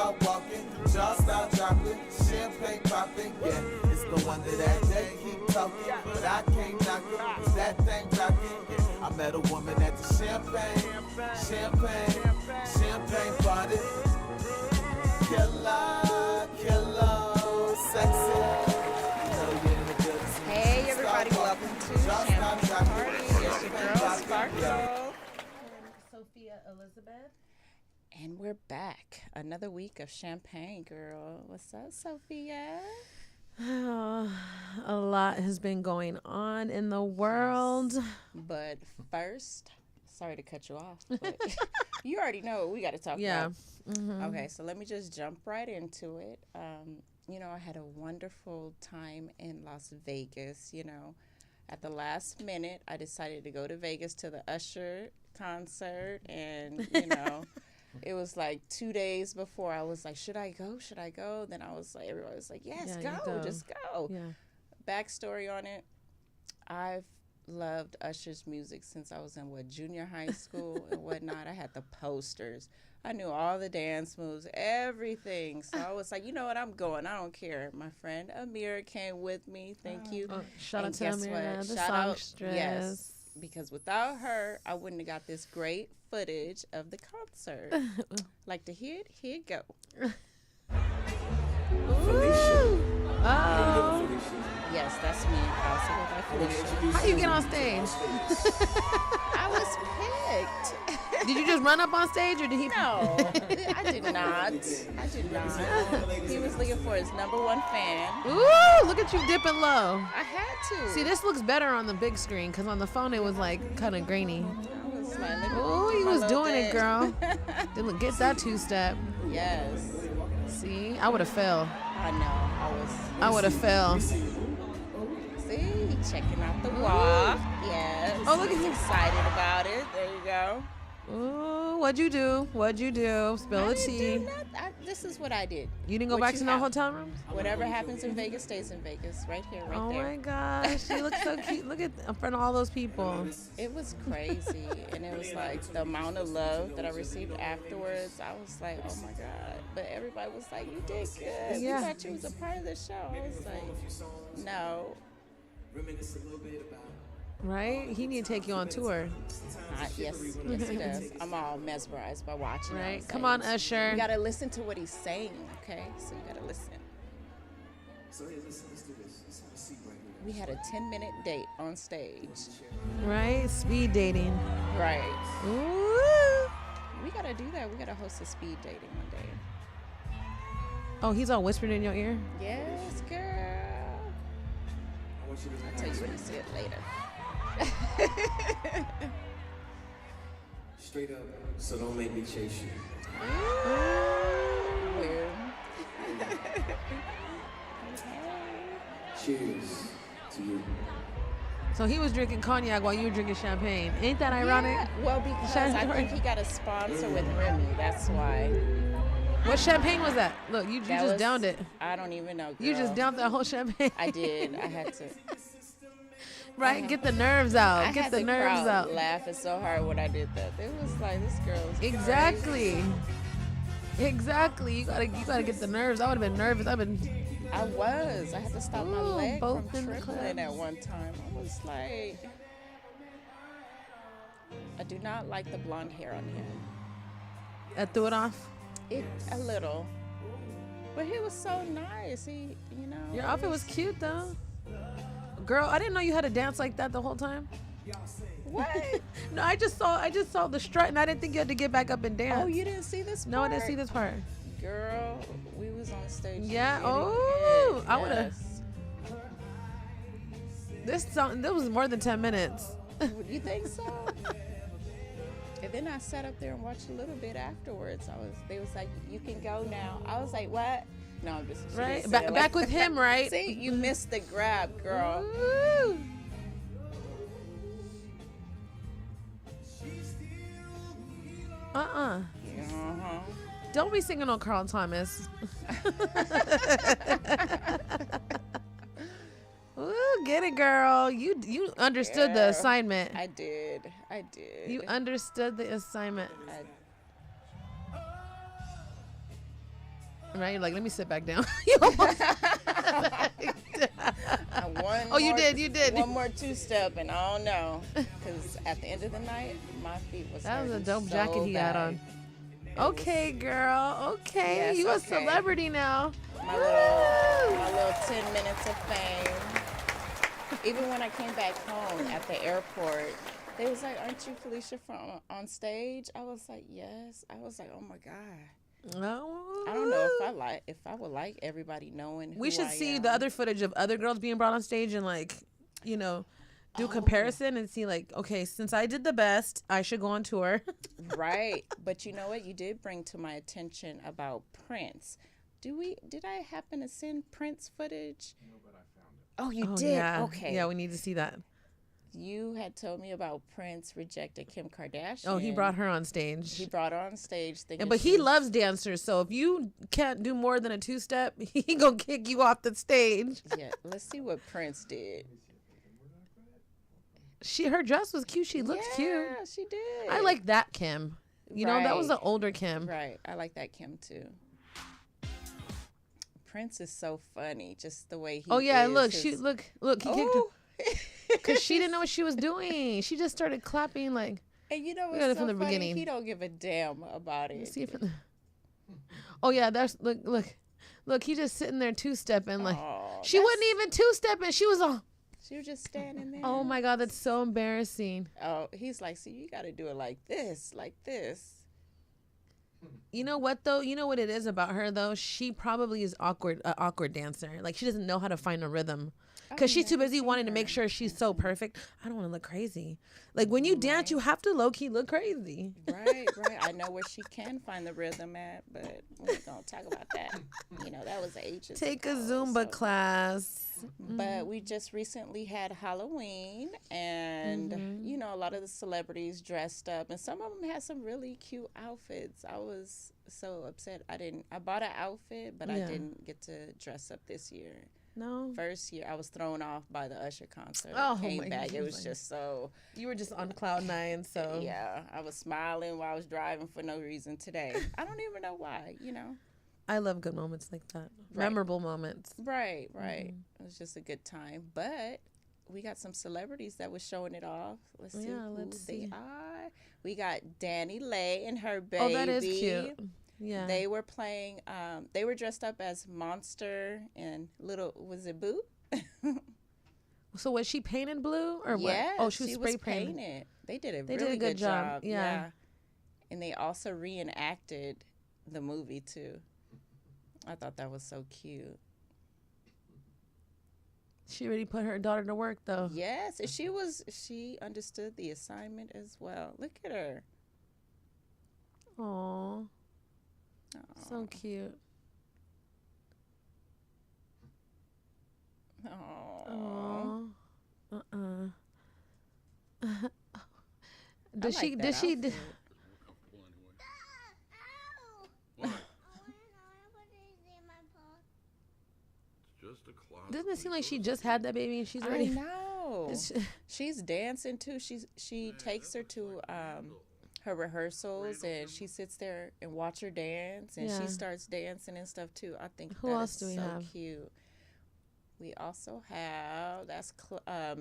start walking, jaw start dropping, champagne popping. Yeah, it's the wonder that they keep talking, but I can't knock it. That thing rocking. Yeah, I met a woman at the champagne party. Killer, sexy. Hey everybody, welcome to Champagne Party. It's your girl Sparkle. Sophia Elizabeth. And we're back. Another week of champagne, girl. What's up, Sophia? A lot has been going on in the world. But first, sorry to cut you off, but you already know what we got to talk about. Mm-hmm. Okay, so let me just jump right into it. You know, I had a wonderful time in Las Vegas. You know, at the last minute, I decided to go to Vegas to the Usher concert, and you know, it was like 2 days before. I was like, should I go? Should I go? Then I was like, everybody was like, yes, go, just go. Yeah. Backstory on it: I've loved Usher's music since I was in junior high school and whatnot. I had the posters. I knew all the dance moves, everything. So I was like, you know what, I'm going. I don't care. My friend Amira came with me. Thank you. Shout out to Amira, the Shout out, songstress. yes, because without her, I wouldn't have got this great footage of the concert. Like to hear it? Here it go. Ooh. Oh. Yes, that's me. How you get on stage? I was picked. Did you just run up on stage or did he? No, I did not. He was looking for his #1 fan. Ooh, look at you dipping low. I had to. See, this looks better on the big screen because on the phone it was like kind of grainy. I was like, Ooh, he was doing it, girl. Get that 2-step. Yes. See, I would have fell. I know. I would have fell. See, he checking out the walk. Yes. Oh, look at He's him. excited about it. There you go. Ooh, what'd you do? Spill the tea. This is what I did. You didn't go back to no hotel rooms? Whatever happens in Vegas stays in Vegas. Right here, right there. Oh my gosh, she looks so cute. Look at in front of all those people. It was crazy, and it was like the amount of love that I received afterwards. I was like, oh my god! But everybody was like, you did good. Yeah. We thought you was a part of the show. I was like, no. Right? He need to take you on tour. Yes, he does. I'm all mesmerized by watching. Right? Come on, Usher. You gotta listen to what he's saying, okay? So you gotta listen. So hey, let's do this. Let's have a seat right here. We had a 10-minute date on stage. Right? Speed dating. Right. Ooh. We gotta do that. We gotta host a speed dating one day. Oh, he's all whispered in your ear? Yes, girl. I'll tell you what he said later. Straight up, so don't make me chase you. Weird. Cheers to you. So he was drinking cognac while you were drinking champagne. Ain't that ironic? Yeah, well, because I think he got a sponsor with Remy. That's why. What champagne was that? Look, you just downed it. I don't even know, girl. You just downed that whole champagne. I did. I had to. Right? Get the nerves out. I Get had the nerves crowd out. laughing so hard when I did that. It was like, this girl was Exactly. You gotta get the nerves. I would have been nervous. I had to stop my leg both from in the trembling club. at one time. I was like, I do not like the blonde hair on him. I threw it off. It a little, but he was so nice. He, you know. Your outfit was cute though. Girl, I didn't know you had to dance like that the whole time. What? No, I just saw the strut and I didn't think you had to get back up and dance. Oh, you didn't see this part? No, I didn't see this part. Girl, we was on stage. Yeah. getting Oh, it. I would have. Yes. This was more than 10 minutes. You think so? And then I sat up there and watched a little bit afterwards. They was like, you can go now. I was like, what? No, I'm just Right? Back with him, right? See, you missed the grab, girl. Woo. Uh-uh. Uh-huh. Don't be singing on Carl Thomas. Ooh, get it, girl. You understood the assignment. I did. You understood the assignment. Right? You're like, let me sit back down. You almost you did. One more two-step, and I don't know. Because at the end of the night, my feet was That was a hurting dope jacket he had on. It Okay, girl. Okay. Yes, you a okay. celebrity now. My little 10 minutes of fame. Even when I came back home at the airport, they was like, "Aren't you Felicia from on stage?" I was like, "Yes." I was like, "Oh my God." Oh. I don't know if I would like everybody knowing who We should I see am. the other footage of other girls being brought on stage and like, do comparison and see like, okay, since I did the best, I should go on tour. Right. But you know what? You did bring to my attention about Prince. Did I happen to send Prince footage? No, but I found it. Oh, you did? Yeah. Okay. Yeah, we need to see that. You had told me about Prince rejected Kim Kardashian. Oh, he brought her on stage. He brought her on stage. But he loves dancers, so if you can't do more than a two-step, he gonna kick you off the stage. Yeah, let's see what Prince did. Her dress was cute. She looked cute. Yeah, she did. I like that Kim. You know, that was Right. the older Kim. Right. I like that Kim too. Prince is so funny, just the way he. Oh yeah, is. look, he kicked her Oh. because she didn't know what she was doing. She just started clapping like. And you know We what's got it so from the funny? beginning. He don't give a damn about it. Let's see if oh yeah, that's look. He just sitting there two-stepping like Aw, she wasn't even two-stepping. She was all. She was just standing there. Oh my God, that's so embarrassing. Oh, he's like, see, you got to do it like this, like this. You know what though? You know what it is about her though? She probably is awkward dancer. Like she doesn't know how to find a rhythm. Because she's too busy wanting to make sure she's so perfect. I don't want to look crazy. Like when you dance, you have to low-key look crazy. Right. I know where she can find the rhythm at, but we ain't gonna talk about that. You know, that was ages Take a ago, Zumba so. class. But we just recently had Halloween, and you know, a lot of the celebrities dressed up, and some of them had some really cute outfits. I was so upset I bought an outfit, but I didn't get to dress up this year. No. First year, I was thrown off by the Usher concert. Oh, Came my back, it was goodness. just so. You were just on cloud nine, so. Yeah, I was smiling while I was driving for no reason today. I don't even know why, you know. I love good moments like that. Right. Memorable moments. Right. It was just a good time. But we got some celebrities that was showing it off. Let's see who they are. We got Danny Lay and her baby. Oh, that is cute. Yeah. They were playing, they were dressed up as Monster and was it Boo? So was she painted blue or what? Yeah. Oh, she was spray painted. painted. They did a They really did a good job. Yeah. And they also reenacted the movie too. I thought that was so cute. She really put her daughter to work though. Yes, and she understood the assignment as well. Look at her. Aww. So cute. Aww. Did she? Doesn't it seem like she just had that baby and she's I already? know. She's dancing too. She takes her to her rehearsals and she sits there and watch her dance and she starts dancing and stuff too. I think Who that else is do we so have? cute. We also have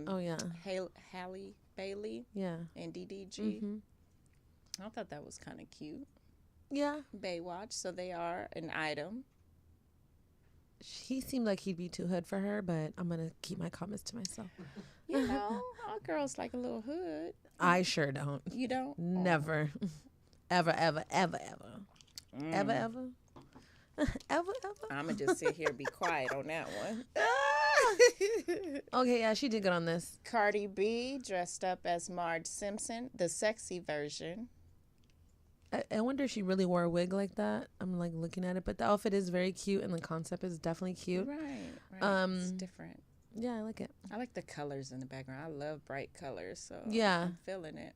Oh yeah. Halle Bailey Yeah. and DDG. Mm-hmm. I thought that was kind of cute. Yeah. Baywatch, so they are an item. He seemed like he'd be too hood for her, but I'm gonna keep my comments to myself. You know, all girls like a little hood. I sure don't. You don't? Never. Ever, ever, ever, ever. Ever, ever. Ever, ever. I'm going to just sit here and be quiet on that one. Okay, yeah, she did good on this. Cardi B dressed up as Marge Simpson, the sexy version. I wonder if she really wore a wig like that. I'm like looking at it, but the outfit is very cute and the concept is definitely cute. Right. It's different. Yeah, I like it. I like the colors in the background. I love bright colors, so Yeah. I'm feeling it.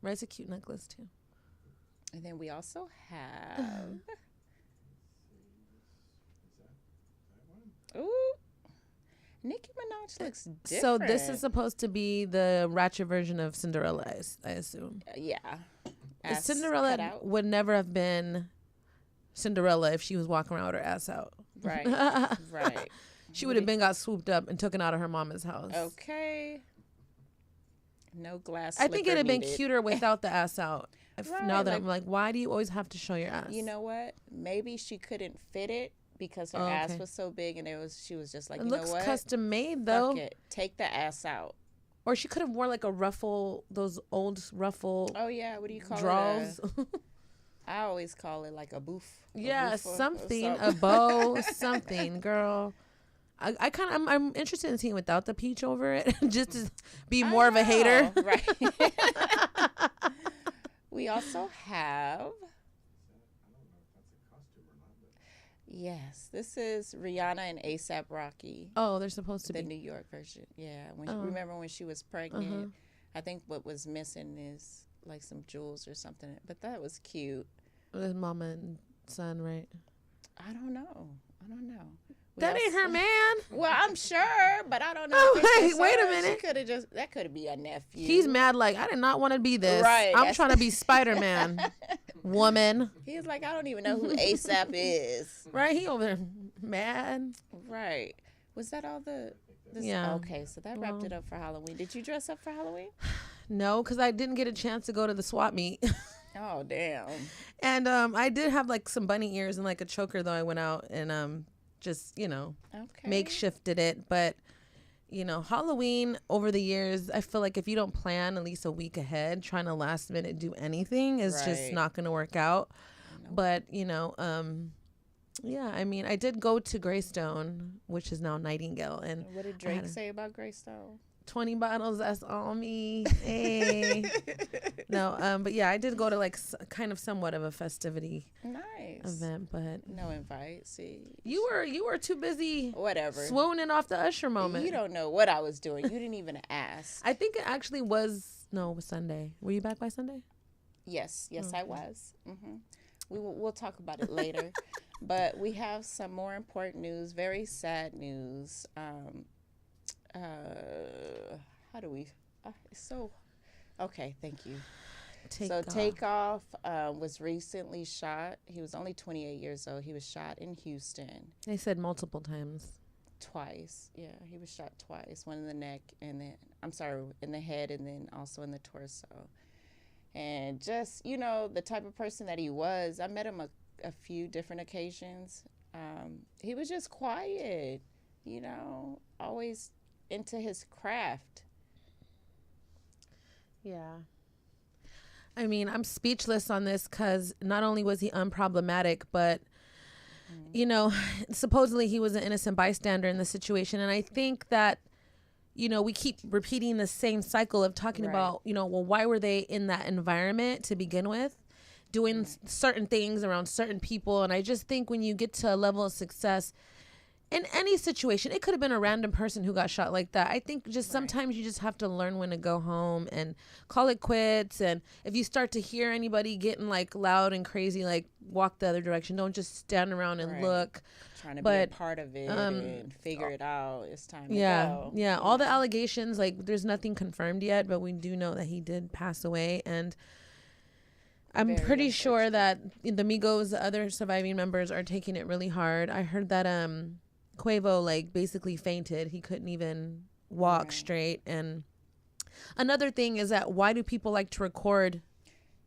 Right, it's a cute necklace too. And then we also have... Ooh. Nicki Minaj looks different. So this is supposed to be the ratchet version of Cinderella, I assume. Yeah. Ass cut Cinderella out. would never have been Cinderella if she was walking around with her ass out. Right. Right. She would have been got swooped up and taken out of her mama's house. Okay. No glass. I think it'd have been needed. cuter without the ass out. Right, Now that like- I'm like, why do you always have to show your ass? You know what? Maybe she couldn't fit it because her Oh, ass okay. was so big, and she was just like, it you looks know what? custom made Fuck though. it. Take the ass out. Or she could have worn like a ruffle, those old ruffle Oh yeah, what do you call draws. it? I always call it like a boof. Yeah, boof or something, a something. bow, something, girl. I kind of, I'm interested in seeing without the peach over it, just to be more of a hater. Oh, right. We also have. Yes, this is Rihanna and A$AP Rocky. Oh, they're supposed to The be. New York version. Yeah. Oh. Remember when she was pregnant? Uh-huh. I think what was missing is like some jewels or something. But that was cute. With mama and son, right? I don't know. We That ain't also- her man. Well, I'm sure, but I don't know. Oh, if it's wait, just wait a her. minute. She could have just, that could be a nephew. He's mad like, I did not want to be this. Right, I'm that's- trying to be Spider-Man. Woman. He's like, I don't even know who A$AP is. Right? He over there mad. Right. Was that all the... This, Yeah. Okay, so that wrapped it up for Halloween. Did you dress up for Halloween? No, because I didn't get a chance to go to the swap meet. Oh, damn. And I did have like some bunny ears and like a choker though. I went out and just, Okay. makeshifted it. But, Halloween over the years, I feel like if you don't plan at least a week ahead, trying to last minute do anything is just Right. not going to work out. Nope. But, yeah, I mean, I did go to Greystone, which is now Nightingale. And What did I Drake had a- say about Greystone? 20 bottles, that's on me. Hey. No, but yeah, I did go to like kind of somewhat of a festivity Nice. event, but No invite. See, you were too busy whatever. swooning off the Usher moment. You don't know what I was doing. You didn't even ask. I think it actually was it was Sunday. Were you back by Sunday? Yes, I was. We'll talk about it later. But we have some more important news, very sad news. How do we? Okay, thank you. Takeoff was recently shot. He was only 28 years old. He was shot in Houston They said multiple times. twice. Yeah, he was shot twice. One in the neck, and then in the head, and then also in the torso. And just the type of person that he was. I met him a few different occasions. He was just quiet. Always into his craft. Yeah. I mean, I'm speechless on this because not only was he unproblematic, but, supposedly he was an innocent bystander in the situation. And I think that, we keep repeating the same cycle of talking Right. about, well, why were they in that environment to begin with, doing certain things around certain people. And I just think when you get to a level of success, in any situation, it could have been a random person who got shot like that. I think just sometimes you just have to learn when to go home and call it quits. And if you start to hear anybody getting like loud and crazy, like walk the other direction. Don't just stand around and Right. look. Trying to But, be a part of it and figure it out. It's time to Yeah. go. Yeah. All the allegations, like there's nothing confirmed yet, but we do know that he did pass away. And I'm Very pretty sure that the Migos, the other surviving members, are taking it really hard. I heard that Quavo like basically fainted. He couldn't even walk Right. straight. And another thing is that why do people like to record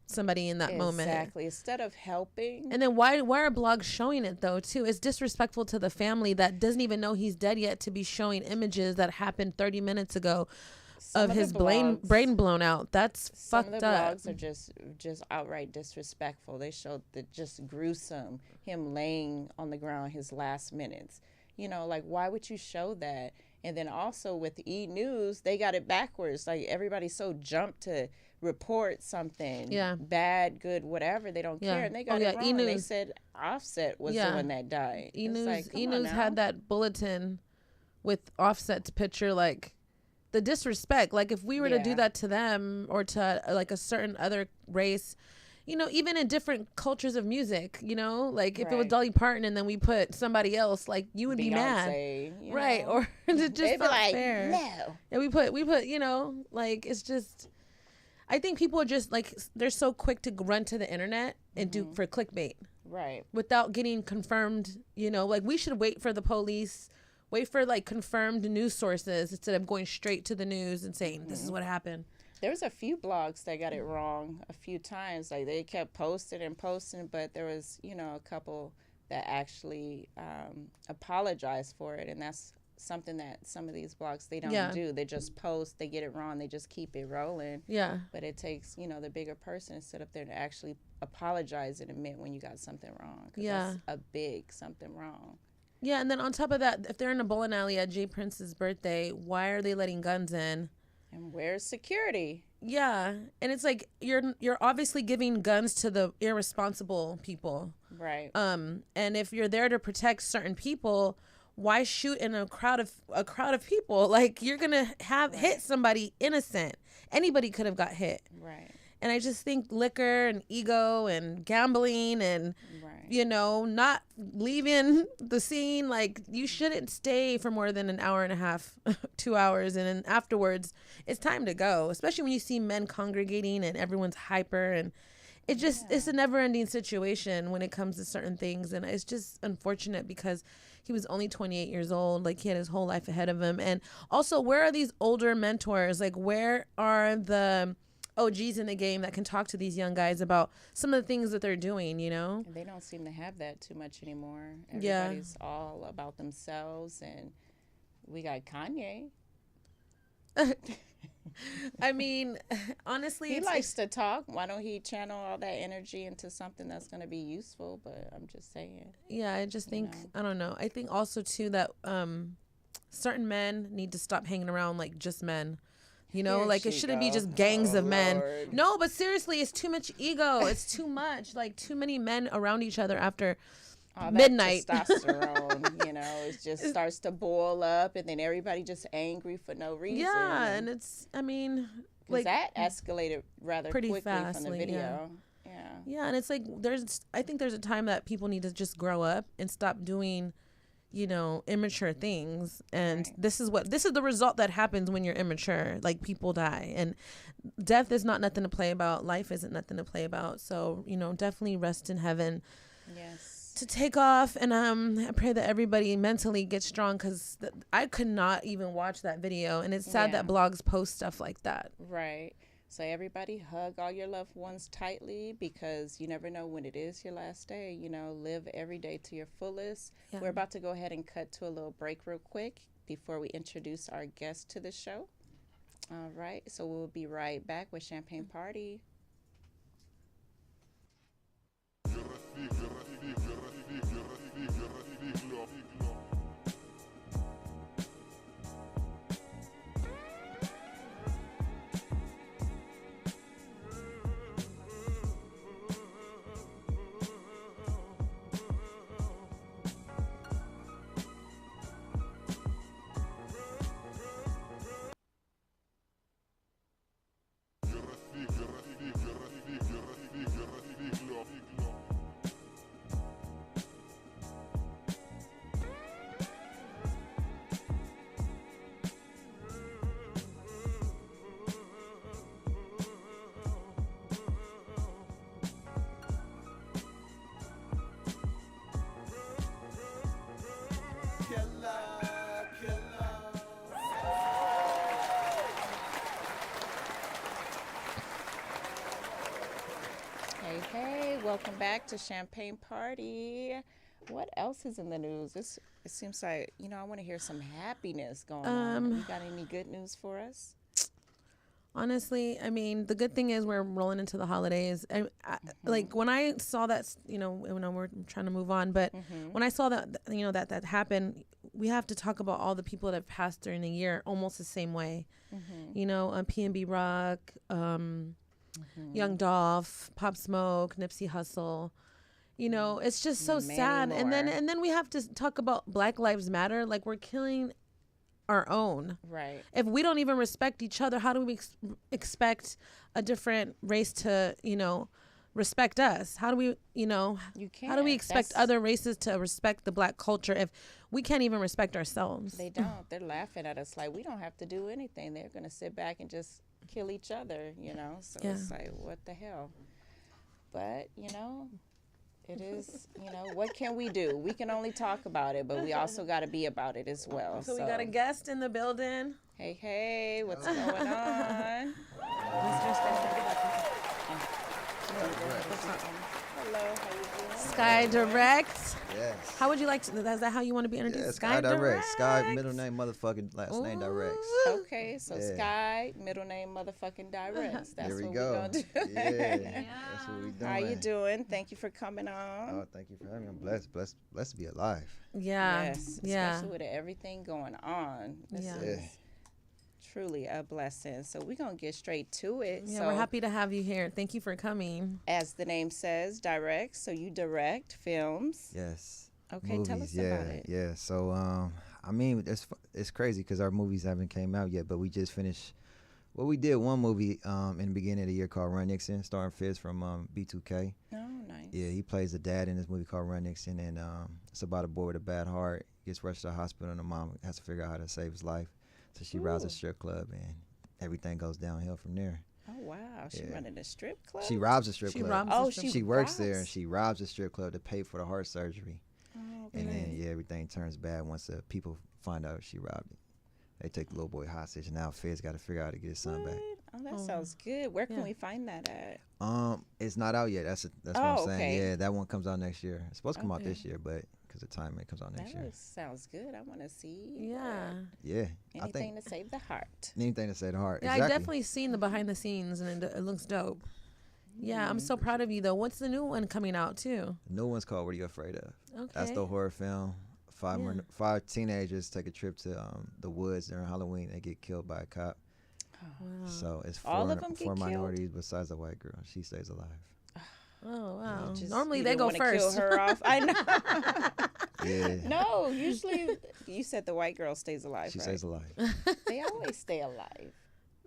somebody in that moment? Exactly. Instead of helping. And then why are blogs showing it though too? It's disrespectful to the family that doesn't even know he's dead yet to be showing images that happened 30 minutes ago Some of the his blogs- brain blown out. That's Some fucked of the up. blogs are just outright disrespectful. They showed the just gruesome, him laying on the ground his last minutes. Like why would you show that? And then also with E! News, they got it backwards. Like everybody's so jumped to report something. Yeah. Bad, good, whatever. They don't Yeah. care. And they got Oh, yeah, it wrong. E! They News. said Offset was Yeah. the one that died. E! It's News, like, come E! on News now. had that bulletin with Offset's picture, like the disrespect. Like if we were to do Yeah. that to them or to like a certain other race, even in different cultures of music, like if it was Right. Dolly Parton and then we put somebody else, like you would be mad. Beyonce, you Right. know? Or it just They'd be not like, fair. no. And we put, like it's just, I think people are just like, they're so quick to run to the internet and do for clickbait. Right. without getting confirmed, like we should wait for the police, wait for like confirmed news sources instead of going straight to the news and saying this is what happened. There was a few blogs that got it wrong a few times. Like they kept posting and posting, but there was, a couple that actually apologized for it, and that's something that some of these blogs they don't do. They just post, they get it wrong, they just keep it rolling. Yeah. But it takes, the bigger person to sit up there to actually apologize and admit when you got something wrong. 'Cause that's a big something wrong. Yeah, and then on top of that, if they're in a bowling alley at Jay Prince's birthday, why are they letting guns in? And where's security? Yeah, and it's like you're obviously giving guns to the irresponsible people. Right. And if you're there to protect certain people, why shoot in a crowd of people? Like you're gonna hit somebody innocent. Anybody could have got hit. Right. And I just think liquor and ego and gambling and not leaving the scene, like you shouldn't stay for more than an hour and a half, 2 hours, and then afterwards it's time to go, especially when you see men congregating and everyone's hyper, and it's a never-ending situation when it comes to certain things. And it's just unfortunate because he was only 28 years old. Like he had his whole life ahead of him. And also, where are these older mentors? Like where are the OGs in the game that can talk to these young guys about some of the things that they're doing, And they don't seem to have that too much anymore. Everybody's all about themselves, and we got Kanye. I mean, honestly, he likes to talk. Why don't he channel all that energy into something that's going to be useful? But I'm just saying. Yeah, I just think, I don't know. I think also too that certain men need to stop hanging around like just men. Like it shouldn't be just gangs of men. Lord. No, but seriously, it's too much ego. It's too much. Like too many men around each other after midnight. That testosterone, it just starts to boil up, and then everybody just angry for no reason. Yeah, and it's, like that escalated rather pretty quickly fastly, from the video. Yeah, and it's like I think there's a time that people need to just grow up and stop doing immature things. And this is the result that happens when you're immature. Like people die, and death is not nothing to play about. Life isn't nothing to play about. So, definitely rest in heaven. Yes. To take off. And I pray that everybody mentally gets strong, because I could not even watch that video. And it's sad that blogs post stuff like that. Right. So everybody hug all your loved ones tightly, because you never know when it is your last day. Live every day to your fullest. Yeah. We're about to go ahead and cut to a little break real quick before we introduce our guest to the show. All right. So we'll be right back with Champagne Party. Hey, welcome back to Champagne Party. What else is in the news? It seems like, I want to hear some happiness going on. You got any good news for us? Honestly, the good thing is we're rolling into the holidays. Like when I saw that, when we're trying to move on, but when I saw that, that happened, we have to talk about all the people that have passed during the year almost the same way. P&B Rock, Young Dolph, Pop Smoke, Nipsey Hussle. It's just so sad. More. And then we have to talk about Black Lives Matter. Like we're killing our own. Right. If we don't even respect each other, how do we expect a different race to, respect us? How do we, how do we expect other races to respect the Black culture if we can't even respect ourselves? They don't. They're laughing at us like we don't have to do anything. They're going to sit back and just kill each other, So it's like, what the hell? But, It is, what can we do? We can only talk about it, but we also got to be about it as well. So we got a guest in the building. Hey, what's going on? Hello, how you doing? Sky Direct. Yes. How would you like to? Is that how you want to be introduced? Yeah, Sky Direct. Sky, middle name, motherfucking last name, Direct. Okay, so Yeah. Sky, middle name, motherfucking Directs. That's There we what go. we're going to do. Yeah, that's what we doing. How you doing? Thank you for coming on. Oh, thank you for having me. I'm blessed to be alive. Yeah. Yes, Yeah. especially with everything going on. This Yeah. is truly a blessing. So we're going to get straight to it. Yeah, so, we're happy to have you here. Thank you for coming. as the name says, direct. So you direct films. Yes. Okay, movies, tell us yeah, about it. Yeah. So, I mean, it's crazy because our movies haven't came out yet, but we just finished. Well, we did one movie in the beginning of the year called Run Nixon, starring Fizz from B2K. Oh, nice. Yeah, he plays the dad in this movie called Run Nixon, and it's about a boy with a bad heart. Gets rushed to the hospital, and the mom has to figure out how to save his life. So she robs a strip club, and everything goes downhill from there. Oh, wow. She Yeah. running a strip club? She robs a strip She club. robs Oh, the strip- she She works there, and robs. she robs a strip club to pay for the heart surgery. Oh, And okay. then, everything turns bad once the people find out she robbed it. They take the little boy hostage, and now Fizz got to figure out how to get his son back. What? Oh, that sounds good. Where can Yeah. we find that at? It's not out yet. That's what Oh, I'm saying. okay. Yeah, that one comes out next year. It's supposed to come out Okay. this year, but because of time, it comes out next year. That sounds good. I want to see. Yeah. Yeah, I Anything think to save the heart. anything to say the heart. Yeah, exactly. I definitely seen the behind the scenes, and it looks dope. Yeah, I'm so proud of you though. What's the new one coming out too? The new one's called "What Are You Afraid Of?" Okay. That's the horror film. Yeah. Five teenagers take a trip to the woods during Halloween. They get killed by a cop. Wow. So it's All four, of them get four killed? minorities besides the white girl. She stays alive. Oh wow. Just- Normally you they didn't go wanna first. Kill her off. I know. Yeah. No, usually you said the white girl stays alive. She right? stays alive. They always stay alive.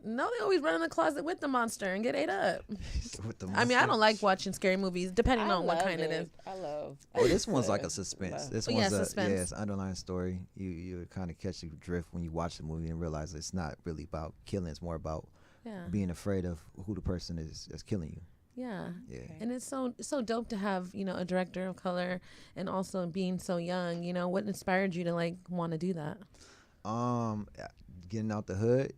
No, they always run in the closet with the monster and get ate up. With the I mean, I monster. don't like watching scary movies, depending on what love kind it is. I love. Well, this one's like a suspense. This Oh, yeah, one's suspense. it's an underlying story. You kind of catch the drift when you watch the movie and realize it's not really about killing. It's more about Yeah. being afraid of who the person is that's killing you. Yeah. Yeah. And it's so dope to have, a director of color and also being so young. What inspired you to like want to do that? Getting out the hood,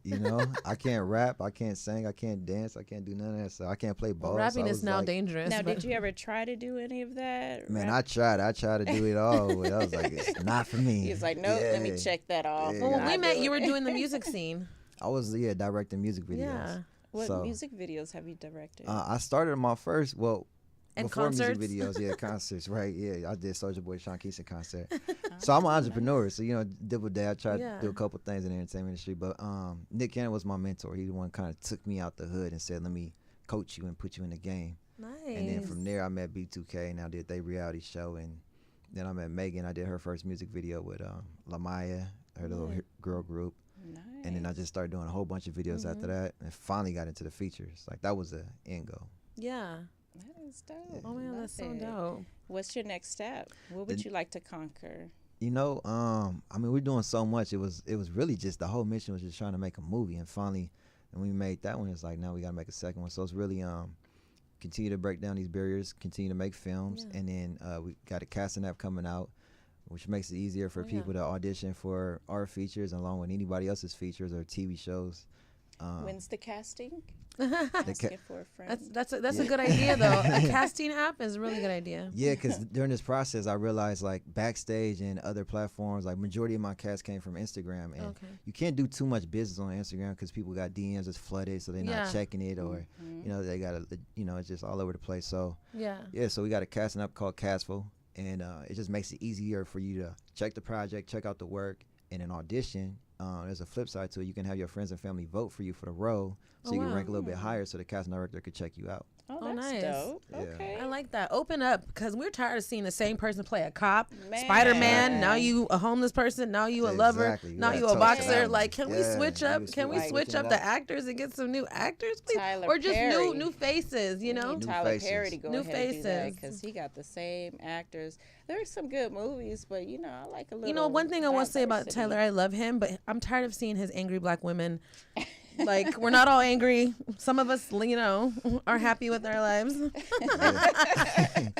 I can't rap, I can't sing, I can't dance, I can't do none of that. So I can't play ball. Rapping so I is was now like, dangerous. Now, but- did you ever try to do any of that? Man, Rap- I tried to do it all, but I was like, it's not for me. He was like, nope, let me Yeah. check that off. Yeah. Well, when I'll we met, do you were it. doing the music scene. I was directing music videos. Yeah. What So, music videos have you directed? I started my first, And before concerts? music videos, concerts, right? Yeah, I did Soulja Boy, Sean Keeson concert. So I'm an entrepreneur, so dibble dab, I tried Yeah. to do a couple things in the entertainment industry. But Nick Cannon was my mentor. He the one kind of took me out the hood and said, "Let me coach you and put you in the game." Nice. And then from there, I met B2K, and I did their reality show. And then I met Megan. I did her first music video with Lamaya, her little girl group. Nice. And then I just started doing a whole bunch of videos after that, and finally got into the features. Like that was the end goal. Yeah. That is dope. Oh man, Love that's so it. dope. What's your next step? What would you like to conquer? I mean, we're doing so much. It was really just the whole mission was just trying to make a movie, and finally, when we made that one, it's like now we got to make a second one. So it's really continue to break down these barriers, continue to make films, Yeah. and then we got a casting app coming out, which makes it easier for Oh, yeah. people to audition for our features along with anybody else's features or TV shows. When's the casting? The Asking for a friend. That's a good idea though. A casting app is a really good idea. Yeah, because during this process, I realized like backstage and other platforms, like majority of my cast came from Instagram, and Okay. you can't do too much business on Instagram because people got DMs that's flooded, so they're Yeah. not checking it, or they got it's just all over the place. So Yeah. so we got a casting app called Castful, and it just makes it easier for you to check the project, check out the work, and an audition. There's a flip side to it. You can have your friends and family vote for you for the role, so Oh, you can wow. rank a little bit higher, so the casting director could check you out. Oh, Oh, that's nice. dope. Yeah. Okay. I like that. Open up, because we're tired of seeing the same person play a cop, Man. Spider-Man. Now you a homeless person. Now you a lover. Exactly. We Now gotta you a talk to boxer. that Like, one. can we Yeah, switch we up? was Can we switching switch it up the up. actors and get some new actors, please? Tyler Or just Perry. new faces, We need New Tyler faces. Perry to go New ahead and do that faces. because he got the same actors. There's some good movies, but I like a little. One thing I want to say about diversity. Tyler, I love him, but I'm tired of seeing his angry black women Like, we're not all angry. Some of us, you know, are happy with our lives.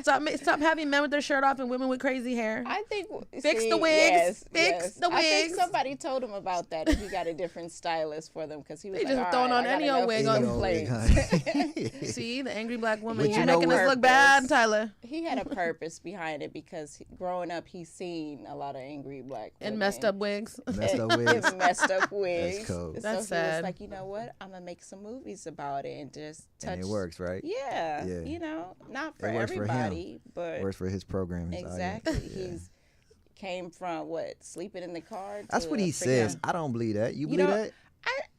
Stop having men with their shirt off and women with crazy hair. I think Fix the wigs. Fix the wigs. I think somebody told him about that, and he got a different stylist for them because he was They like, just all throwing right, on I got any old enough wig on complaints. See, the angry black woman. But You're you know making us what? look bad, Tyler. He had a purpose behind it because growing up, he's seen a lot of angry black women. And messed up wigs. Messed up wigs. And messed up wigs. That's cool. So That's he sad. was like, you know what? I'm gonna make some movies about it and just touch. And it works, right? Yeah, Yeah. you know, not for It works for him. everybody, but Works for his program. His exactly. audience. Yeah. He's came from what, sleeping in the car. That's to what he freaking- says. I don't believe that. You believe know, that?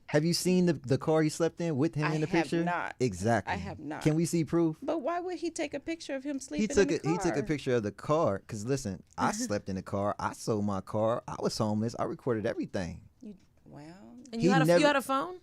Have you seen the car he slept in with him I in the have picture? not. Exactly. I have not. Can we see proof? But why would he take a picture of him He sleeping took in it. the car? He took a picture of the car. Cause listen, I slept in the car. I sold my car. I was homeless. I recorded everything. Well, And He you had never- a phone?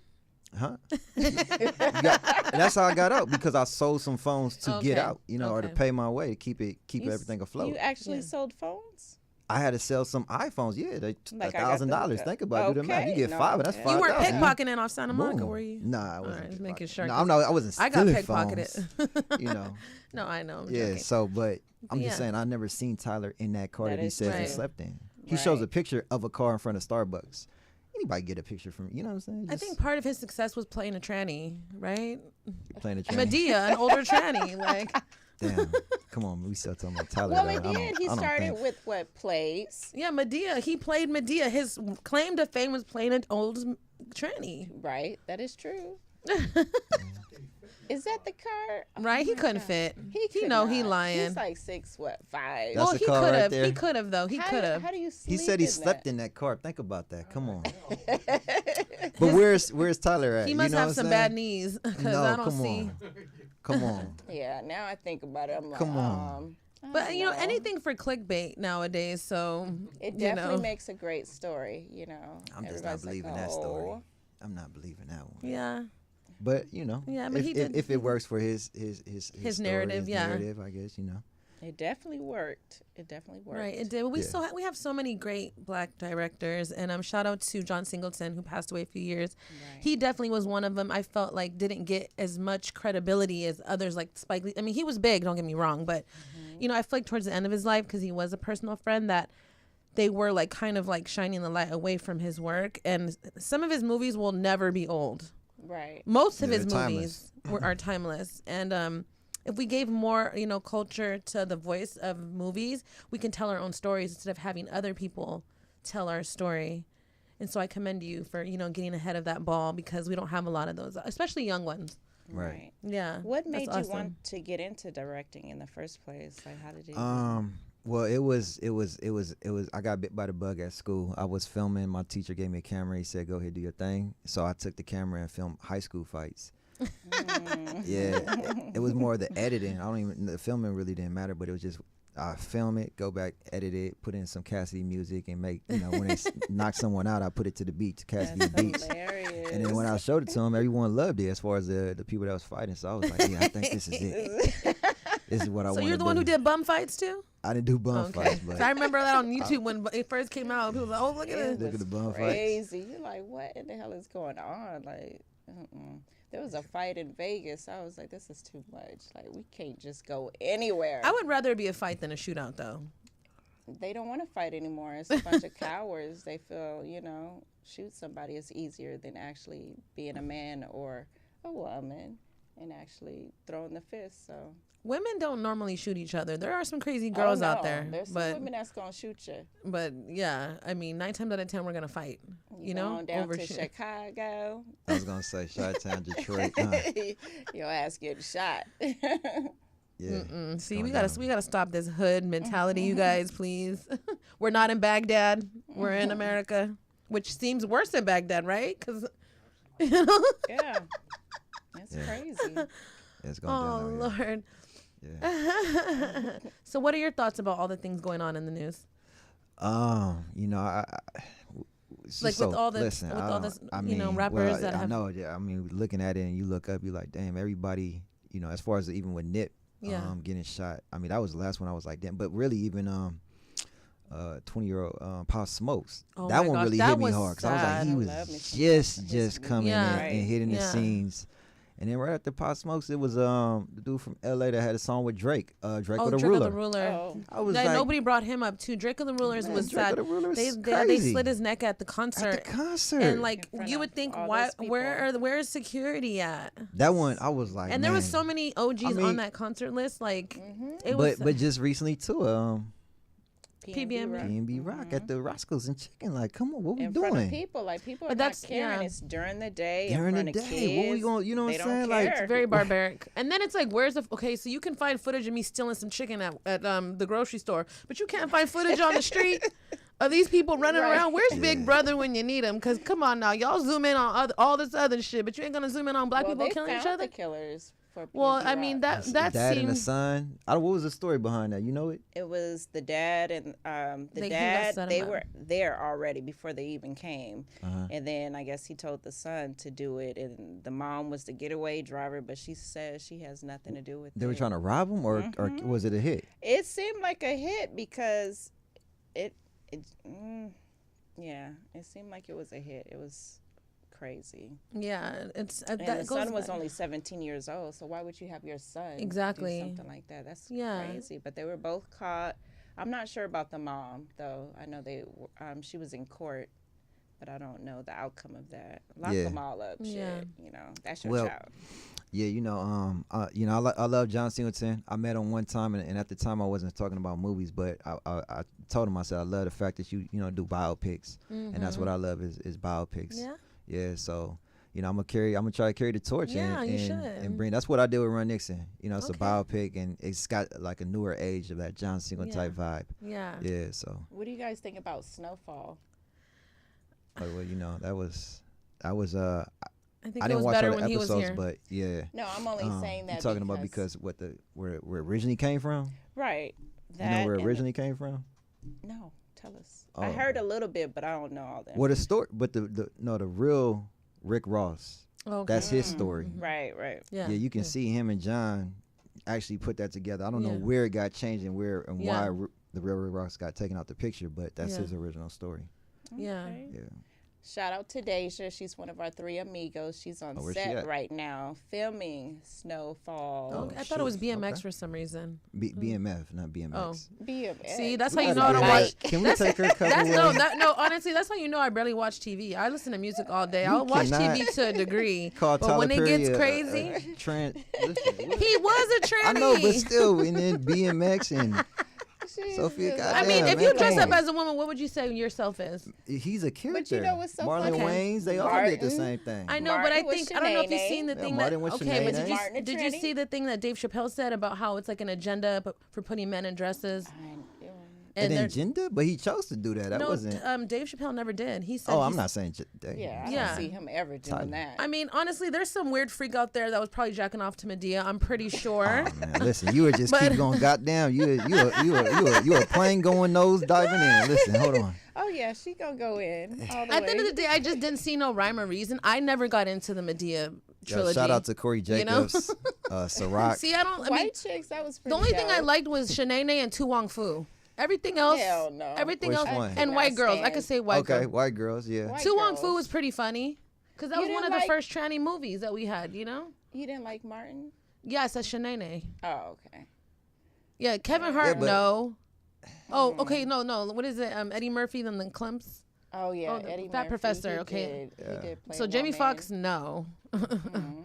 Huh? That's how I got out because I sold some phones to get Okay. out, you know, or to Okay. pay my way to keep you everything afloat. You actually Yeah. sold phones? I had to sell some iPhones. Yeah, they Like I got the- $1,000. Think about it. Do the math. You Okay, get no, five. That's okay. $5,000. You weren't pickpocketing off Santa Monica, Boom. were you? Nah, I All wasn't. right, just making pickpocketing. sure. No, 'cause I wasn't I got stealing phones. pickpocketed. You know. No, I know. I'm Yeah. joking. So, but I'm Yeah. just saying, I never seen Tyler in that car That that he is says he true. slept in. He shows a Right. picture of a car in front of Starbucks. Anybody get a picture from? You know what I'm saying? I Just think part of his success was playing a tranny, right? playing a tranny. Medea, an older tranny. Like, Damn. Come on, we still talking about Tyler. Well, though. he I don't- did. He I don't started think- with what, plays? yeah, Medea. He played Medea. His claim to fame was playing an old tranny, Right. That is true. Is that the car? Oh right? He my couldn't God. fit. He He could know he not. lying. He's like 6'5". That's Well, the he car could right have. there. He could have though. He How- could have. How do you He sleep said he in slept that? in that car. Think about that. Come on. But where's Tyler at? He You must know have what some I'm bad saying? knees because No, I don't come see. on. Come on. Yeah. Now I think about it, I'm like, Come on. I But don't you know know. anything for clickbait nowadays. So It you definitely know. makes a great story. You know. I'm just not Everybody's like, believing that story. "Oh." I'm not believing that one. Yeah. But you know, Yeah, but if, he did- if it works for his story, narrative, his yeah. narrative, I guess you know. It definitely worked. It definitely worked. Right, it did. We Yeah. still we have so many great black directors, and shout out to John Singleton who passed away a few years. Right. He definitely was one of them. I felt like didn't get as much credibility as others, like Spike Lee. I mean, he was big. Don't get me wrong, but you know, I feel like towards the end of his life, because he was a personal friend, that they were like kind of like shining the light away from his work, and some of his movies will never be old. Right. Most of Yeah, his they're movies are timeless, and if we gave more, you know, culture to the voice of movies, we can tell our own stories instead of having other people tell our story. And so I commend you for, you know, getting ahead of that ball, because we don't have a lot of those, especially young ones. Right. Yeah. What that's made you awesome. want to get into directing in the first place? Like, how did you? Well, it was. I got bit by the bug at school. I was filming. My teacher gave me a camera. He said, "Go ahead, do your thing." So I took the camera and filmed high school fights. Yeah, it was more the editing. The filming really didn't matter, but it was just I film it, go back, edit it, put in some Cassidy music, and make, you know, when they knock someone out, I put it to the beat, to Cassidy beats. Hilarious. And then when I showed it to them, everyone loved it as far as the people that was fighting. So I was like, yeah, I think this is it. This is what I want So to do. you're the one who did bum fights too? I didn't do bum Okay. fights, but I remember that on YouTube when it first came out. People were like, oh, look at It this. Look at the bum fights. crazy. You're like, what in the hell is going on? Like, there was a fight in Vegas. I was like, this is too much. Like, we can't just go anywhere. I would rather it be a fight than a shootout, though. They don't want to fight anymore. It's a bunch of cowards. They feel, you know, shoot somebody is easier than actually being a man or a woman and actually throwing the fist. So Women don't normally shoot each other. There are some crazy Oh, girls out no. there, There's some but women that's gonna shoot you. yeah, I mean, 9 times out of 10 we're gonna fight. You know, Going down over to shit. Chicago, I was gonna say Chi-Town, Detroit. your ass getting shot. Yeah. See, Going we gotta stop this hood mentality, you guys, please. We're not in Baghdad. We're in America, which seems worse than Baghdad, right? Because you know. Yeah, that's Yeah. crazy. Yeah, it's going Oh down out here. Lord. Yeah. So, what are your thoughts about all the things going on in the news? You know, it's Like just with so- all the- listen, with I all don't- this, I you know, mean, rappers well, that I have- know, yeah. I mean, looking at it and you look up, you're like, damn, everybody, you know, as far as even with Nip, Yeah. getting shot. I mean, that was the last one I was like, damn. But really, even 20-year-old Pop Smokes. Oh That my one gosh, really that hit me was hard because I was like, sad. he I was love me some just coming Yeah. in and hitting the Yeah. scenes. And then right after Pop Smokes, it was the dude from LA that had a song with Drake. Drake Oh, with a Drake of ruler. the Ruler. Oh, I was Yeah, like, nobody brought him up too. Drake of the Rulers man, was Drake sad. of the Ruler was They crazy. slit his neck at the At concert. the concert. And like In front you of would think, all why? those people. Where's security at? that one, I was like, And there was man. so many OGs I mean- on that concert list. Like Mm-hmm. it was. But just recently too, PBM. Rock. PNB Rock at the Roscoe's and Chicken. Like, come on, what we In front of doing? people, like people But are that's- not caring. yeah. It's during the day. During in the front of day, kids. what we going? You know what They I'm don't saying? Like, care. It's very barbaric. And then it's like, where's the okay? So you can find footage of me stealing some chicken at the grocery store, but you can't find footage on the street of these people running Right. around. Where's Yeah. Big Brother when you need him? Because come on now, y'all zoom in on all this other shit, but you ain't gonna zoom in on black Well, people they killing each found other. the killers for Well, PNB I mean Rock. that dad and the seems. son. What was the story behind that? You know it? It was the dad and the He got dad. set They him up. were there already before they even came, Uh-huh. and then I guess he told the son to do it, and the mom was the getaway driver, but she says she has nothing to do with it. They were trying to rob him, or was it a hit? It seemed like a hit because yeah, it seemed like it was a hit. It was crazy. Yeah, it's And that the goes son was back. only 17 years old, so why would you have your son Exactly. do something like that? That's Yeah. crazy. But they were both caught. I'm not sure about the mom though. I know she was in court, but I don't know the outcome of that. Lock Yeah. them all up. Yeah. Shit, that's your Well, child. Yeah, I love John Singleton. I met him one time, and at the time I wasn't talking about movies, but I told him, I said, I love the fact that you do biopics, and that's what I love is biopics. Yeah. Yeah, so I'm gonna try to carry the torch. Yeah, and, you and, should. and bring. That's what I did with Run Nixon. It's Okay. a biopic, and it's got like a newer age of that John Singleton type vibe. Yeah. Yeah, so What do you guys think about Snowfall? well, that was I think I it didn't was watch better all the when he was episodes, here. but yeah. No, I'm only saying that You're talking about because where it originally came from. right. You know where it and- originally came from? No, tell us. I Oh. heard a little bit, but I don't know all that. Well, the story, but the real Rick Ross. Okay. That's his story. Right. Yeah. Yeah, you can see him and John actually put that together. I don't know Yeah. where it got changed and where and Yeah. why the real Rick Ross got taken out the picture, but that's Yeah. his original story. Yeah. Okay. Yeah. Shout out to Daisha. She's one of our three amigos. She's on where's she set at? right now filming Snowfall. Oh, Okay, I thought it was shoot. BMX Okay. for some reason. BMF, not BMX. BMX. See, that's We how you gotta know I get don't it watch. right. Can we take her couple That's of no. Honestly, that's how you know I barely watch TV. I listen to music all day. I'll watch cannot TV to a degree, call but Tyler when it Perry gets a crazy, listen, what- he was a tranny. I know, but still, and then BMX and Sophia. I Goddamn, mean, if man, you dress come up on. as a woman, what would you say yourself is? He's a character. know what's so Marlon funny? Wayans, they all did the Martin. same thing. I know, but I Martin was think I don't know if you've Shanae. seen the Yeah, thing Martin that was okay, but Shanae. Martin and did you Trini? see the thing that Dave Chappelle said about how it's like an agenda for putting men in dresses? And then they're- gender, but he chose to do that. That no, wasn't. Dave Chappelle never did. He said. Oh, I'm he's- not saying. Yeah, I Yeah. don't see him ever doing Tyler. that. I mean, honestly, there's some weird freak out there that was probably jacking off to Medea. I'm pretty sure. Oh, man, listen, you were just But- keep going. Goddamn, you a plane going nose diving in. Listen, hold on. Oh yeah, she gonna go in all the At way. the end of the day, I just didn't see no rhyme or reason. I never got into the Medea trilogy. Shout out to Corey You know? Jacobs, Ciroc. See, I don't. I White mean, chicks, that was the pretty only thing I dope. liked was Shanae and Tu Wong Fu. Everything else, Hell no. everything Which else, one? and Could white not girls. I stand. could say white Okay, girls. white girls, yeah. White Tu Wong Fu girls. was pretty funny because that You was one of didn't the like- first tranny movies that we had. You know? You didn't like Martin? Yes, that's Shanae. Oh, okay. Yeah, Kevin Hart. but- No. Oh, okay, no. What is it? Eddie Murphy and the Clumps. Oh yeah, Oh, the Eddie Fat Murphy, Professor, he okay. did- he did play So Jamie one Foxx, man. no. Mm-hmm.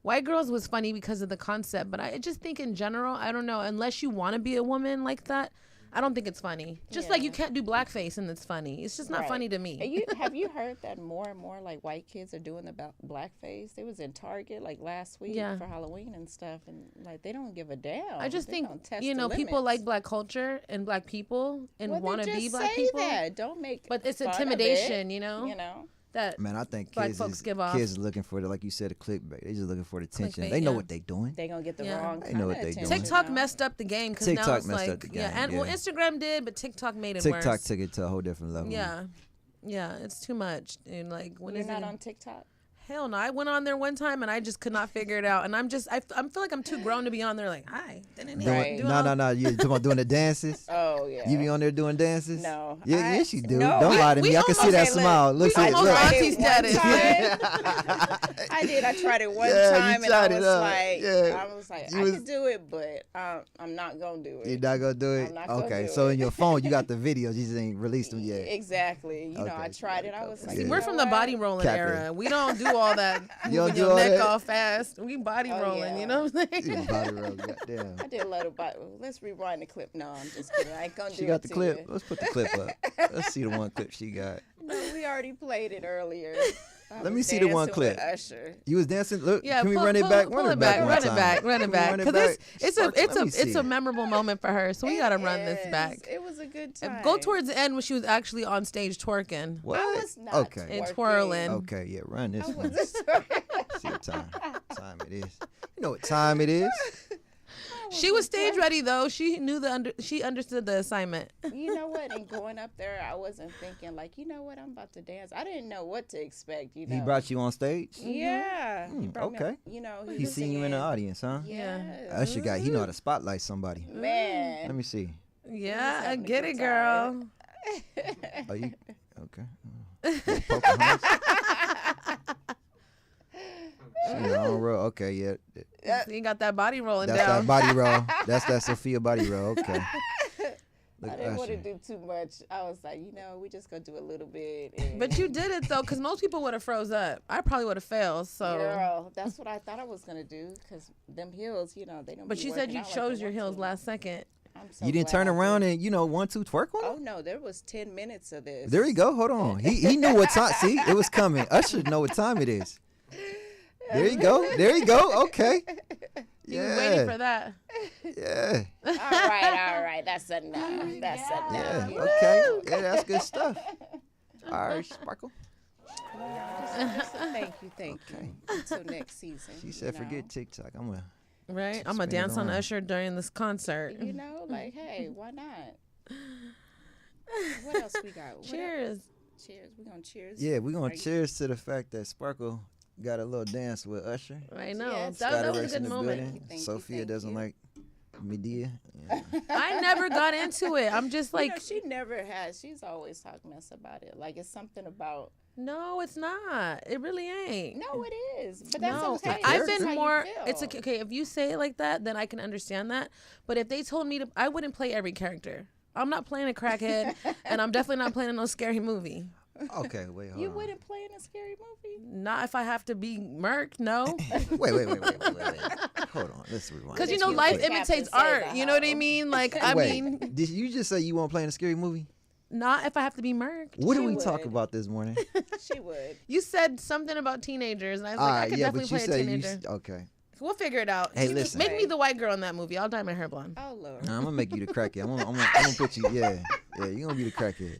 White Girls was funny because of the concept, but I just think in general, I don't know, unless you want to be a woman like that, I don't think it's funny. Just like Yeah. you can't do blackface and it's funny. It's just not Right. funny to me. And have you heard that more and more like white kids are doing the blackface? They was in Target like last week Yeah. for Halloween and stuff, and like they don't give a damn. I just They think, gonna test you the know, people limits. like black culture and black people and Well, then want to just be black say people. that. Don't make. But it's fun of intimidation, it, you know? You know. That Man, I think Black kids folks is, give off. kids is looking for the, like you said, the clickbait. They just looking for the attention. Clickbait, They know yeah. what they doing. They gonna get the Yeah. wrong. They know what kinda they doing. attention TikTok now. messed up the game because now TikTok it's messed like, up the yeah, game, and well, yeah. Instagram did, but TikTok made it TikTok worse. took it to a whole different level. Yeah, it's too much. And like, when You're is not it? on TikTok. Hell no. I went on there one time and I just could not figure it out. And I feel like I'm too grown to be on there like, hi. Right. No. You talking about doing the dances? Oh yeah. You be on there doing dances? No. Yes, you do. No. Don't lie to me. I can see that smile. Look, we almost look. auntie status. I did. I tried it one Yeah, you time and I tried it was up. like, Yeah. I could do it, but I'm not gonna do it. You're not gonna do it? I'm not gonna Okay, do so it. in your phone, you got the videos. You just ain't released them yet. Exactly. You know, Okay. I tried it. I was like, See, We're from the body rolling Cap era. We don't do all that. You don't Moving do your all neck that? all fast. We body Oh, rolling. yeah. You know what I'm You saying? body roll, goddamn. I did a lot of body. Let's rewind the clip. No, I'm just kidding. I ain't gonna do She it got the to clip. you. Let's put the clip up. Let's see the one clip she got. No, we already played it earlier. Let me see the one clip. Usher. You was dancing. Look, Yeah, can we run it back? Pull it back. one Run it time. back. Run it Can we back. run it Because back? it's Sparkle, let me see it's a it. memorable moment for her. So we gotta run this Yes, back. It was a good time. Go towards the end when she was actually on stage twerking What? I was not Okay. and twerking. twirling. Okay, yeah, run this I one. wasn't See what time it is. You know what time it is. She was stage ready though. She knew she understood the assignment. You know what? And going up there, I wasn't thinking like, you know what, I'm about to dance. I didn't know what to expect. You know. He brought you on stage? Yeah. He brought me okay. up, you know. He was seen you in the singing. audience, huh? Yeah. Usher guy, he know how to spotlight somebody. Man. Let me see. Yeah, I having a get good it, girl. Are you okay? Yeah, Pocahontas. She on roll. Okay, yeah. You got that body rolling That's down. that body roll. That's that Sophia body roll. Okay. Look, I didn't want to Usher. do too much. I was like, you know, we just gonna do a little bit. And But you did it though, because most people would have froze up. I probably would have failed. So, girl, that's what I thought I was gonna do. Cause them heels, you know, they don't. but be you said working you out like chose they your want heels to. last second. I'm so You didn't glad turn I around did. and 1-2 twerk on Oh him? no, there was 10 minutes of this. There you go. Hold on. He knew what time. See, it was coming. Usher know what time it is. There you go. There you go. Okay. You was waiting for that. Yeah. All right. That's enough. That's enough. Yeah. You know? Okay. Yeah, that's good stuff. All right, Sparkle. Thank you. Until next season. She said, you know? "Forget TikTok. I'm gonna." Right? I'm Spin gonna it dance on around. Usher during this concert. You know, like, hey, why not? What else we got? What else? Cheers. Cheers. We gonna cheers. Yeah, we're Are gonna you- cheers to the fact that Sparkle got a little dance with Usher. I know. Yes. That was a Scatterworks in good the moment. building. Thank you, Sophia thank doesn't you. like Medea. Yeah. I never got into it. I'm just You like, know, she never has. She's always talking mess about it. Like it's something about. no, it's not. It really ain't. No, it is. But that's No, okay. I've That's how been you more. feel. It's okay if you say it like that, then I can understand that. But if they told me to, I wouldn't play every character. I'm not playing a crackhead, and I'm definitely not playing no scary movie. Okay, wait, hold You on. wouldn't play in a scary movie. Not if I have to be murked. No, Wait. Hold on. Let's rewind. because you this know real life quick. imitates Captain art. Save You know what I the mean? Like I Wait, mean, did you just say you won't play in a scary movie? not if I have to be murked. What did She we talk would. about this morning? She would. You said something about teenagers, and I was like, I could yeah, definitely but you play a said teenager. okay. We'll figure it out. Hey, You listen. Make me the white girl in that movie. I'll dye my hair blonde. Oh Lord. Nah, I'm gonna make you the crackhead. I'm gonna put you. Yeah, you're gonna be the crackhead.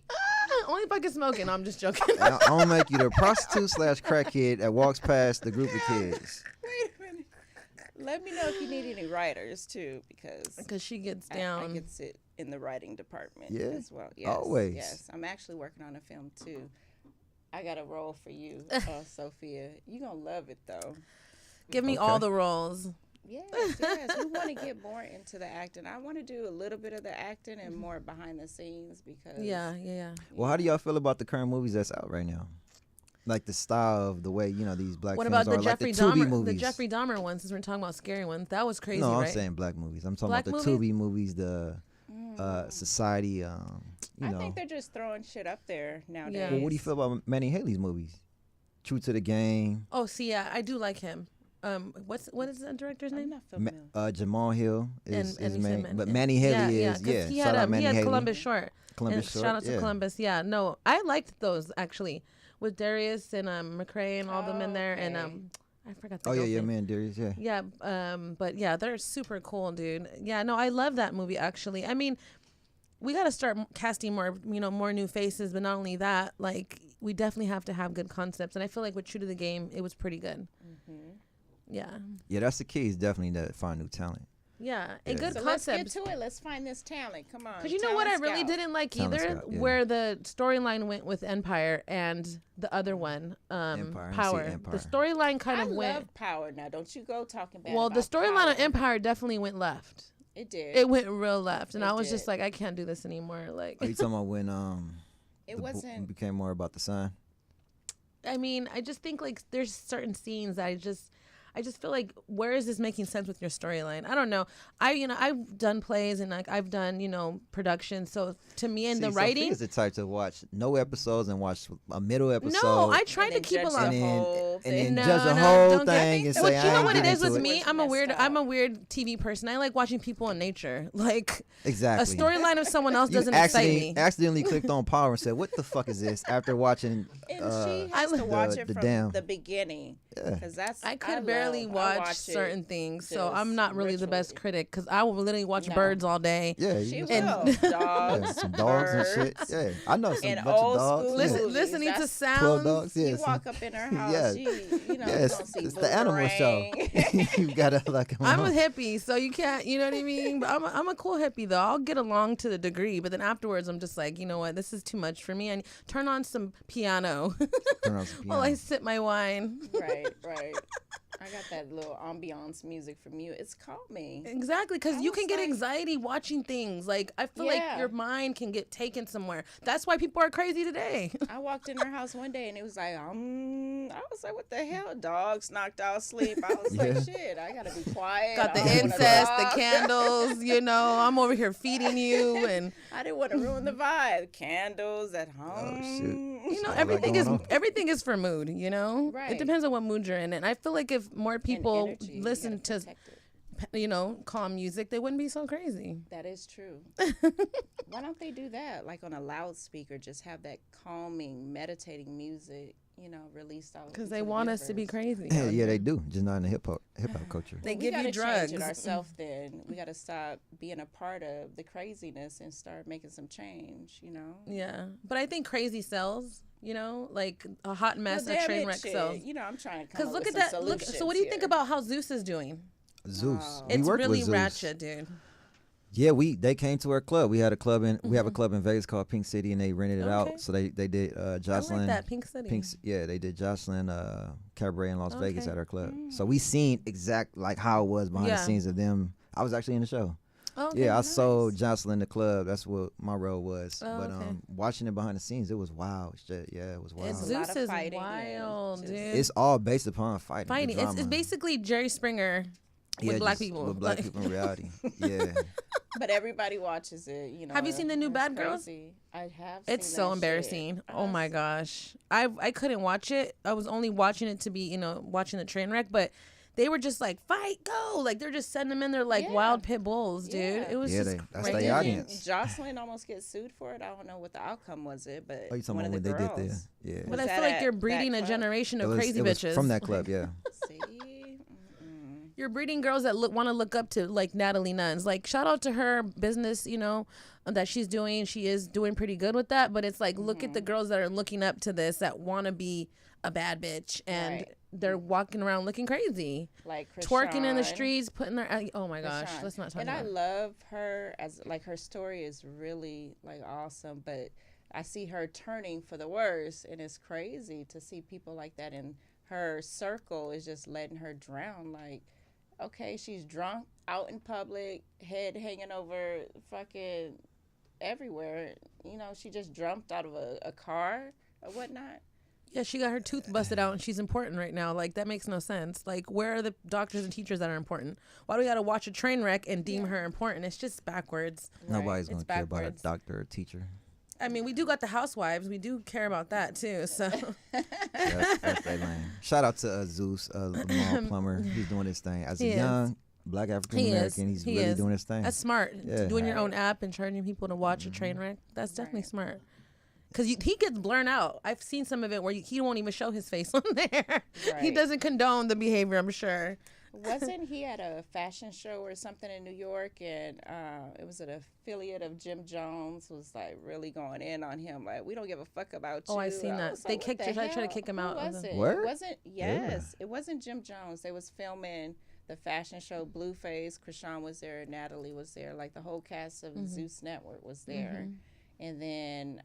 Only if I can smoke it. No, I'm just joking. I'm gonna make you the prostitute / crackhead that walks past the group of kids. Wait a minute. Let me know if you need any writers too, because Because she gets I down. can sit in the writing department Yeah? as well. Yes, Always. Yes, I'm actually working on a film too. I got a role for you, Sophia. You gonna love it though. Give me Okay. all the roles. Yes. We want to get more into the acting. I want to do a little bit of the acting and more behind the scenes because Yeah. Well, how do y'all feel about the current movies that's out right now? Like the style of the way these black What films about the are, Jeffrey like the Tubi Dahmer? movies. The Jeffrey Dahmer ones, since we're talking about scary ones, that was crazy, No, I'm right? saying black movies. I'm talking Black about the movies? Tubi movies, the Society. You I know. think they're just throwing shit up there nowadays. Yeah. Well, what do you feel about Manny Haley's movies? True to the Game. Oh, see, yeah, I do like him. What is the director's I'm name? not familiar. Jamal Hill is And you main, said but Manny Haley is 'cause he Shout had out Manny he had Haley. Columbus Short. Columbus And Short. shout out to yeah. Columbus. Yeah, no, I liked those actually with Darius and McCrae and all them in there, and Okay. I forgot. The Oh yeah, girl's yeah, name. man, Darius. Yeah. Yeah, but yeah, they're super cool, dude. Yeah, no, I love that movie actually. I mean, we got to start casting more, more new faces, but not only that, like we definitely have to have good concepts. And I feel like with True to the Game, it was pretty good. Mm-hmm. Yeah. Yeah, that's the key. Is definitely to find new talent. Yeah, and Yeah. good So concepts. let's get to it. Let's find this talent. Come on. Because you know what I really Scout. didn't like Talent either? Scout, yeah. Where the storyline went with Empire and the other one, Empire, I see Power. Empire. The storyline kind I of went. love Power. Now, don't you go talking bad. Well, the about storyline Power. on Empire definitely went left. It did. It went real left, and It I was just did. like, I can't do this anymore. Like, Are you talking about when It the wasn't. became more about the son? I mean, I just think like there's certain scenes that I just feel like, where is this making sense with your storyline? I don't know. I've done plays and like I've done, production. So to me, in the writing, is the type to watch no episodes and watch a middle episode. no, I tried And to then keep judge along. the whole and then thing. No, judge the no, whole don't get thing me and started. say, But you know I what ain't it get is into with it. me? Which I'm a messed weird. up. I'm a weird TV person. I like watching people in nature. Like Exactly. a storyline of someone else You doesn't excite me. accidentally clicked on Power and said, "What the fuck is this?" After watching, And she I has to the- watch it the from damn- the beginning. Yeah. Because that's. I could barely watch certain things, so I'm not really the best critic because I will literally watch No. birds all day. yeah, She you will. And- Dogs, some dogs and shit. birds, Yeah, I know some and bunch of old dogs. school yeah. Listen, listening to That's- 12 sounds. dogs. You Yes. walk up in her house, Yeah. you Yes, don't see it's the animal show. Boomerang. You gotta like. I'm a hippie, so you can't, you know what I mean? But I'm a cool hippie, though. I'll get along to the degree, but then afterwards, I'm just like, you know what? This is too much for me. I turn on some piano Turn on some while I piano. sip my wine. Right. I got that little ambiance music from you. It's calming. Exactly, because I you was can get like- anxiety watching things. Like, I feel like Yeah. your mind can get taken somewhere. That's why people are crazy today. I walked in her house one day and it was like, I was like, what the hell? Dogs knocked out sleep. I was Yeah. like, shit, I gotta be quiet. Got the I don't wanna incest, the talk. candles, I'm over here feeding you. And, I didn't want to ruin the vibe. Candles at home. shit. Sounds like everything is for mood, Right. It depends on what mood you're in. And I feel like if more And people energy, you listen gotta to, protect it. calm music, they wouldn't be so crazy. That is true. Why don't they do that? Like on a loudspeaker, just have that calming, meditating music, released out. Because into they the want us to be universe. crazy. Yeah, they do. Just not in the hip hop culture. They We give you gotta drugs. change it ourselves. Then we got to stop being a part of the craziness and start making some change. Yeah, but I think crazy sells. Like a hot mess, Well, a damn train it, wreck shit. sells. I'm trying to come Because up look with at some that. So what do you think solutions about how Zeus is doing? Zeus. Oh. We It's worked really with Zeus. ratchet, dude. Yeah, they came to our club. We had a club we have a club in Vegas called Pink City, and they rented it Okay. out. So they did Jocelyn. I like that Pink City. Yeah, they did Jocelyn Cabaret in Las Vegas Okay. at our club. So we seen exact like how it was behind Yeah. the scenes of them. I was actually in the show. Okay, Yeah, I nice. sold Jocelyn the club. That's what my role was. Oh, but okay. watching it behind the scenes, it was wild. Shit, yeah, it was wild. It's a lot Zeus of is fighting and wild, just- dude. It's all based upon fighting. the Fighting. It's drama. basically Jerry Springer with Yeah, black just people. With black Like- people in reality. Yeah. But everybody watches it. Have you seen the new it's Bad Girls? crazy. I have. It's seen so that embarrassing. shit. Oh my gosh. I couldn't watch it. I was only watching it to be, watching the train wreck, but they were just like, fight, go. Like they're just sending them in there like Yeah. wild pit bulls, dude. Yeah. It was Yeah, just that's crazy. their audience. Jocelyn almost gets sued for it. I don't know what the outcome was it, but Oh, you talking one about of when the they did girls. there? Yeah. But Was I that feel like at you're that breeding a club? generation of It crazy was bitches. from that club, yeah. See, You're breeding girls that want to look up to like Natalie Nuns. Like shout out to her business, that she's doing. She is doing pretty good with that. But it's like look at the girls that are looking up to this that want to be a bad bitch and Right. they're walking around looking crazy, like twerking in the Krishan. streets, putting their. Oh my gosh, Krishan. let's not talk And about I it. love her as like her story is really like awesome, but I see her turning for the worse, and it's crazy to see people like that in her circle is just letting her drown. Like, okay, she's drunk out in public, head hanging over fucking everywhere. She just jumped out of a car or whatnot. Yeah, she got her tooth busted out and she's important right now. Like, that makes no sense. Like, where are the doctors and teachers that are important? Why do we got to watch a train wreck and deem her important? It's just backwards. Nobody's It's gonna care about a backwards. doctor or teacher. I mean, we do got the housewives. We do care about that, too. So, That's their lane. Shout out to Zeus, Lamar Plummer. He's doing his thing as a He is. young Black African American. He's He really is. doing his thing. that's smart. Yeah. Doing your own app and charging people to watch a train wreck. That's definitely smart. Because he gets blurred out. I've seen some of it where he won't even show his face on there. He Right. doesn't condone the behavior, I'm sure. Wasn't he at a fashion show or something in New York, and it was an affiliate of Jim Jones was like really going in on him, like we don't give a fuck about you. Oh, I seen that. was They like, what kicked the her, tried to hell? kick him Who out of Was the- it? Word? It wasn't. Yes, it wasn't Jim Jones. They was filming the fashion show Blueface. Krishan was there. Natalie was there. Like the whole cast of Zeus Network was there. And then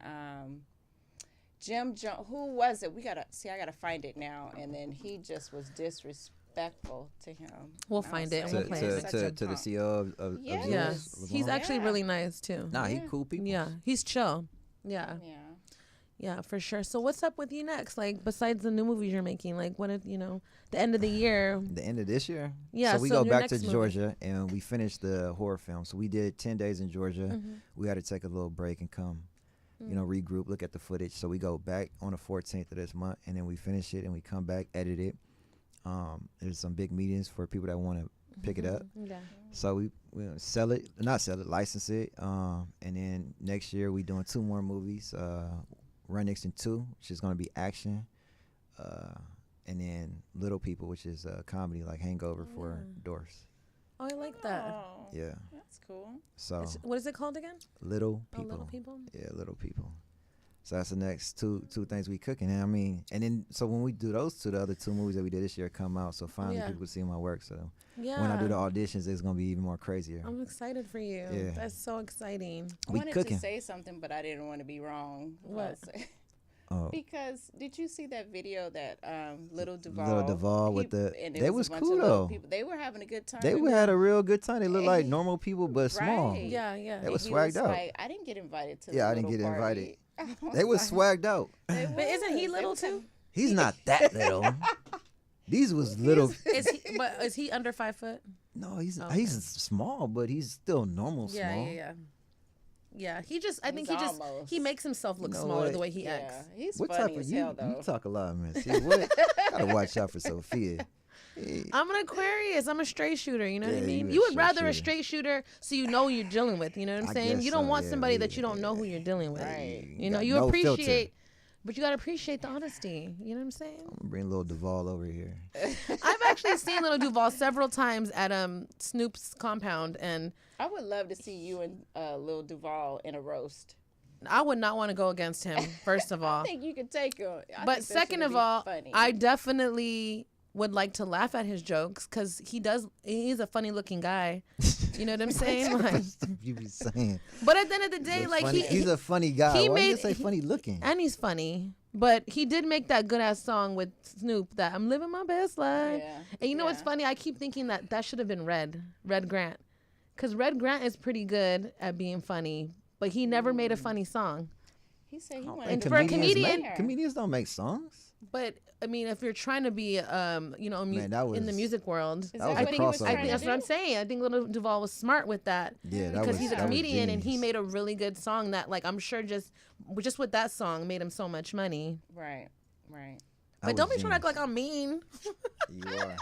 Jim Jones, who was it? I gotta find it now. And then he just was disrespectful to him. We'll find it and we'll play it. To the CEO of Yes. Yes, he's actually really nice too. Nah, he cool people. Yeah, he's chill. Yeah. Yeah. Yeah, for sure. So what's up with you next? Like, besides the new movies you're making, like, what, the end of the year? The end of this year? Yeah, So we so go your back to next movie. Georgia, and we finished the horror film. So we did 10 days in Georgia. We had to take a little break and come, regroup, look at the footage. So we go back on the 14th of this month, and then we finish it, and we come back, edit it. There's some big meetings for people that want to pick it up. Yeah. So we license it. And then next year we doing 2 more movies. Run Nixon 2, which is going to be action. And then Little People, which is a comedy like Hangover for dwarfs. Oh, I like that. Oh, Yeah. that's cool. So What is it called again? Little Oh, People. Little People. Yeah, Little People. So that's the next two things we cooking. And I mean, and then so when we do those 2, the other 2 movies that we did this year come out. So finally Yeah. people see my work. So Yeah. when I do the auditions, it's gonna be even more crazier. I'm excited for you. Yeah. That's so exciting. I We wanted cooking. to say something, but I didn't want to be wrong. What? Oh. Because did you see that video that Little Duval? Little Duval with the- and it they was was a bunch cool, of little though. people. They were having a good time. They in had there. a real good time. They look like normal people, but small. Right. Yeah, yeah. They was He swagged out. Like, I didn't get invited to. Yeah, the I didn't little get invited. party. They was like- swagged out. They But isn't he was. little They too? He's not that little. These was little. Is he under 5 foot? No, he's Okay. he's small, but he's still normal Yeah, small. yeah. Yeah, I think He's he almost- makes himself look You know smaller what? the way he Yeah, acts. he's What funny type of as you? hell though. You talk a lot, man. See what? Gotta watch out for Sophia. Hey. I'm an Aquarius. I'm a straight shooter. You know what I Yeah, mean? you a You would straight rather a shooter. straight shooter so you know who you're dealing with. You know what I'm I saying? guess You don't so, want yeah, somebody yeah, that you don't know yeah. who you're dealing with. Right. You know, got you no filter. appreciate, but you gotta appreciate the honesty. You know what I'm saying? I'm gonna bring little Duval over here. I've actually seen Little Duval several times at Snoop's compound, and I would love to see you and Lil Duval in a roast. I would not want to go against him. First of all, I think you could take him. but second of all, I definitely would like to laugh at his jokes because he's a funny looking guy. You know what I'm saying? Like, You be saying. but at the end of the day, He's like funny. He's a funny guy. he Why you made- say funny looking? and he's funny. But he did make that good ass song with Snoop that I'm living my best life. Yeah. And you know what's Yeah. funny? I keep thinking that should have been Red Grant. Because Red Grant is pretty good at being funny, but he never made a funny song. He said he And wanted to for a be comedian- there. comedians don't make songs. But I mean, if you're trying to be, Man, that in the was- music world, Is That that was a what he was crossover. I trying think to that's do? what I'm saying. I think Little Duval was smart with that. Yeah, that Because was he's a that was comedian and he genius. made a really good song that, like, I'm sure just with that song made him so much money. Right, right. That But don't was be trying to act genius. like I'm mean. You are.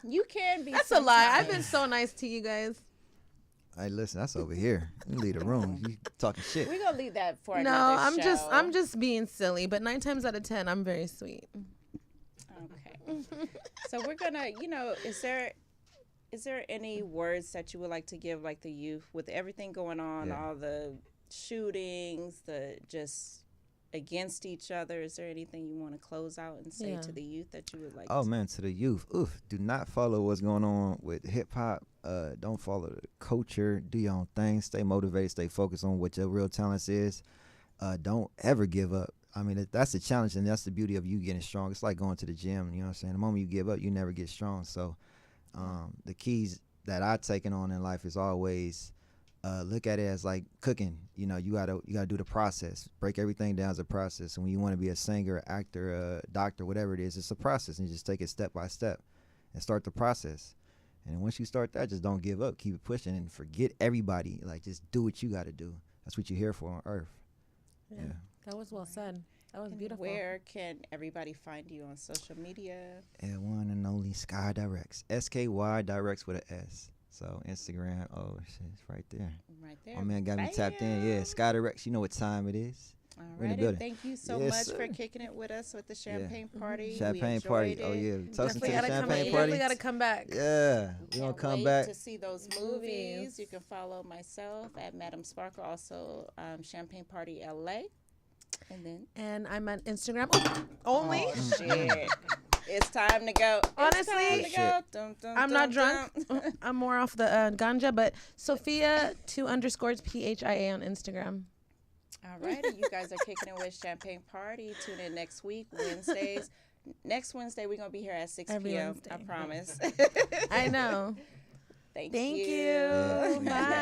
You can be. That's a lie. I've sometimes. been so nice to you guys. Hey, listen, that's over here. You leave the room. You talking shit. We're gonna leave that for No, another show. I'm just being silly. But 9 times out of 10, I'm very sweet. Okay. So we're gonna, is there any words that you would like to give, like the youth, with everything going on, Yeah. all the shootings, the just against each other? Is there anything you want to close out and say Yeah. to the youth that you would like? Oh to? man, to the youth, do not follow what's going on with hip hop. Don't follow the culture. Do your own thing. Stay motivated. Stay focused on what your real talent is. Don't ever give up. I mean, that's the challenge, and that's the beauty of you getting strong. It's like going to the gym. You know what I'm saying? The moment you give up, you never get strong. So, the keys that I've taken on in life is always look at it as like cooking. You know, you gotta do the process. Break everything down as a process. And when you want to be a singer, actor, doctor, whatever it is, it's a process, and you just take it step by step and start the process. And once you start that, just don't give up. Keep it pushing and forget everybody. Like, just do what you got to do. That's what you're here for on Earth. Yeah. That was well said. That was And beautiful. where can everybody find you on social media? And one and only Sky Directs. SKY Directs with an S. So Instagram, oh shit, it's right there. Right there. My man got me tapped in. Yeah, Sky Directs. You know what time it is. All We're in the right. building. Thank you so Yes, much for sir. kicking it with us with the champagne party. We Champagne party. enjoyed Oh it. yeah, toasting to Definitely the gotta come. champagne You party. definitely gotta come back. Yeah, we gonna Can't come wait back. to see those movies. You can follow myself at Madam Sparkle, also Champagne Party LA. And then And I'm on Instagram only. oh, shit. It's time to go. Honestly, it's time to go. Dum, dum, I'm not dum, drunk. dum. I'm more off the ganja, but Sophia 2_ PHIA on Instagram. All righty, you guys are kicking it with Champagne Party. Tune in next week, Wednesdays. Next Wednesday, we're going to be here at 6 Every p.m. Wednesday. I promise. I know. Thank Thank you. you. Bye.